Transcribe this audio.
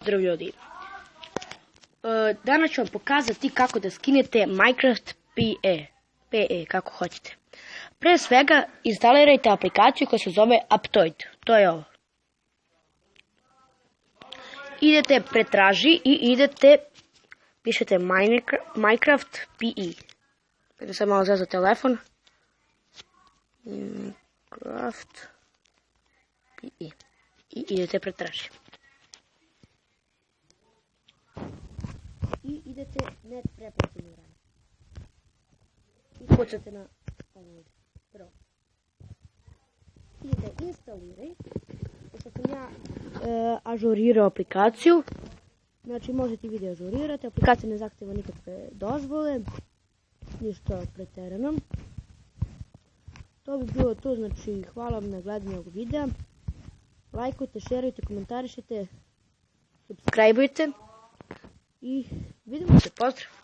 Pozdrav ljudi. Danas ću vam pokazati kako da skinete Minecraft PE, kako hoćete. Pre svega instalirajte aplikaciju koja se zove Aptoide, to je ovo. Idete pretraži i pišete Minecraft PE. Da sam malo za telefon. Minecraft PE. I idete pretraži. I idete net preprogramiranje. I kucate na ovo prvo. Idete instaliraj. Pošto sam ja ažurirao aplikaciju. Znači možete i video ažurirati. Aplikacija ne zahtjeva nikakve dozvole. Ništa preterano. To bi bilo to. Znači hvala vam na gledanju ovog videa. Lajkujte, šerujte, komentarišite. Subscribeujte. I vidimo se, pozdrav!